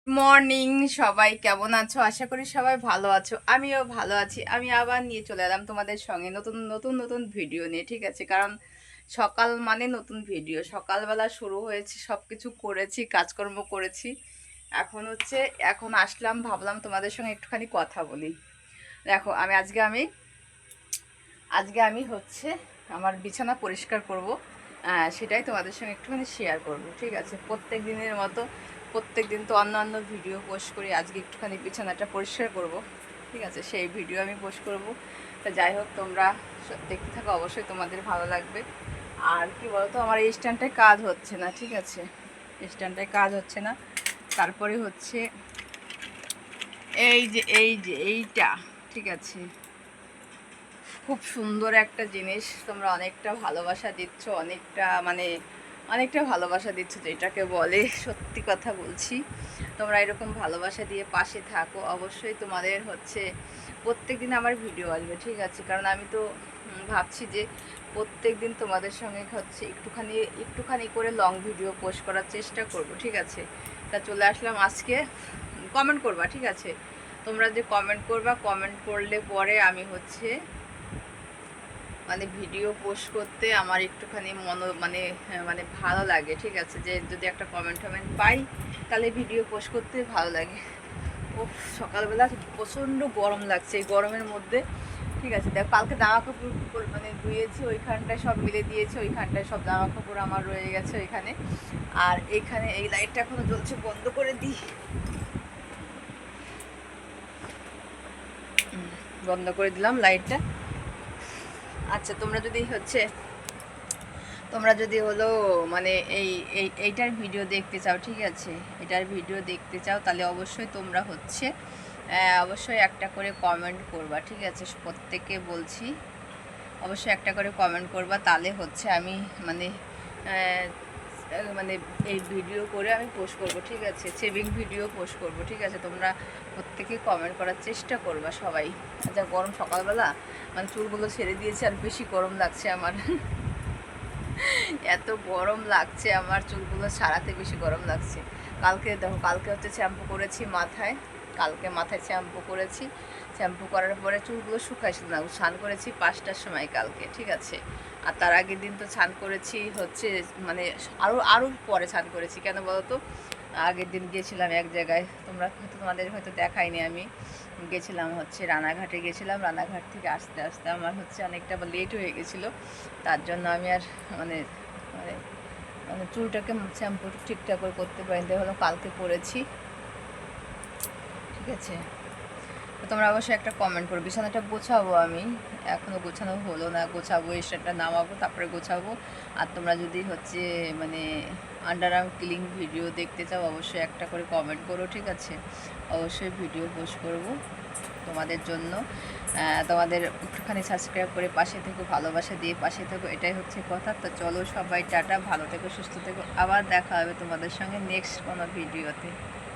Morning, সবাই কেমন আছো? আশা করি সবাই ভালো আছো। আমিও ভালো আছি। আমি আবার নিয়ে চলে এলাম তোমাদের সঙ্গে নতুন নতুন নতুন ভিডিও নিয়ে, ঠিক আছে? কারণ সকাল মানে নতুন ভিডিও। সকালবেলা শুরু হয়েছে, সব কিছু করেছি, কাজকর্ম করেছি। এখন আসলাম, ভাবলাম তোমাদের সঙ্গে একটুখানি কথা বলি। দেখো, আজকে আমি হচ্ছে আমার বিছানা পরিষ্কার করব। সেটাই তোমাদের সঙ্গে একটুখানি শেয়ার করব, ঠিক আছে? প্রত্যেক দিনের মতো প্রত্যেক দিন তো অন্য ভিডিও পোস্ট করি, আজকে একটুখানি বিছানাটা পরিষ্কার করব, ঠিক আছে? সেই ভিডিও আমি পোস্ট করব। তা যাই হোক, তোমরা দেখতে থাকো, অবশ্যই তোমাদের ভালো লাগবে। আর কি বলতো, আমার এই স্ট্যান্ডটায় কাজ হচ্ছে না, ঠিক আছে? স্ট্যান্ডটায় কাজ হচ্ছে না। তারপরে হচ্ছে এই যে এইটা, ঠিক আছে? খুব সুন্দর একটা জিনিস, তোমরা অনেকটা ভালোবাসা দিচ্ছ, অনেকটা ভালোবাসা দিচ্ছ, যেটাকে বলে সত্যি কথা বলছি। তোমরা এরকম ভালোবাসা দিয়ে পাশে থাকো, অবশ্যই তোমাদের হচ্ছে প্রত্যেক দিন আমার ভিডিও আসবে, ঠিক আছে? কারণ আমি তো ভাবছি যে প্রত্যেক দিন তোমাদের সঙ্গে হচ্ছে একটুখানি করে লং ভিডিও পোস্ট করার চেষ্টা করব, ঠিক আছে? তা চলে আসলাম আজকে। কমেন্ট করবা, ঠিক আছে? তোমরা যে কমেন্ট করবা, কমেন্ট করলে পরে আমি হচ্ছে ভিডিও পোস্ট করতে আমার একটুখানি মানে ভালো লাগে, ঠিক আছে? যে যদি একটা কমেন্ট পাই, তাহলে ভিডিও পোস্ট করতে ভালো লাগে। ও, সকালবেলা প্রচণ্ড গরম লাগছে, এই গরমের মধ্যে, ঠিক আছে? দেখ, কালকে জামা কাপড় ধুয়েছি, ওইখানটায় সব মিলে দিয়েছে, ওইখানটায় সব জামা কাপড় আমার রয়ে গেছে ওইখানে। আর এইখানে এই লাইটটা এখনো জ্বলছে, বন্ধ করে দিই। বন্ধ করে দিলাম লাইটটা। আচ্ছা, তোমরা যদি হলো মানে এইটার ভিডিও দেখতে চাও, ঠিক আছে? এটার ভিডিও দেখতে চাও, তাহলে অবশ্যই তোমরা হচ্ছে অবশ্যই একটা করে কমেন্ট করবা, ঠিক আছে? প্রত্যেককে বলছি, অবশ্যই একটা করে কমেন্ট করবা, তাহলে হচ্ছে আমি মানে মানে এই ভিডিও করে আমি পোস্ট করব, ঠিক আছে? সেভিং ভিডিও পোস্ট করব, ঠিক আছে? তোমরা প্রত্যেকে কমেন্ট করার চেষ্টা করবা সবাই। যা গরম সকালবেলা, মানে চুলগুলো ছেড়ে দিয়েছে, আর বেশি গরম লাগছে আমার। এত গরম লাগছে আমার, চুলগুলো ছাড়াতে বেশি গরম লাগছে। কালকে হচ্ছে শ্যাম্পু করেছি মাথায়, কালকে মাথায় শ্যাম্পু করেছি। শ্যাম্পু করার পরে চুলগুলো শুকাইছিল না, স্নান করেছি 5টার সময় কালকে, ঠিক আছে? আর তার আগের দিন তো স্নান করেছি হচ্ছে মানে আরও পরে স্নান করেছি। কেন বলো তো? আগের দিন গিয়েছিলাম এক জায়গায়, তোমাদের হয়তো দেখাইনি আমি। গেছিলাম হচ্ছে রানাঘাটে গেছিলাম, রানাঘাট থেকে আসতে আসতে আমার হচ্ছে অনেকটা লেট হয়ে গেছিলো। তার জন্য আমি আর মানে মানে মানে চুলটাকে শ্যাম্পু ঠিকঠাক করে করতে পারিনি, হলো কালকে করেছি, ঠিক আছে? তো তোমরা অবশ্যই একটা কমেন্ট করো। বিছানাটা গোছাবো আমি, এখনও গোছানো হলো না, গোছাবো, স্ট্যান্ডটা নামাবো, তারপরে গোছাবো। আর তোমরা যদি হচ্ছে মানে আন্ডারআর্ম ক্লিং ভিডিও দেখতে চাও, অবশ্যই একটা করে কমেন্ট করো, ঠিক আছে? অবশ্যই ভিডিও পোস্ট করব তোমাদের জন্য। তোমাদের একটুখানি সাবস্ক্রাইব করে পাশে থেকো, ভালোবাসা দিয়ে পাশে থেকো, এটাই হচ্ছে কথা। তো চলো সবাই, টাটা, ভালো থেকো, সুস্থ থেকো, আবার দেখা হবে তোমাদের সঙ্গে নেক্সট কোনো ভিডিওতে।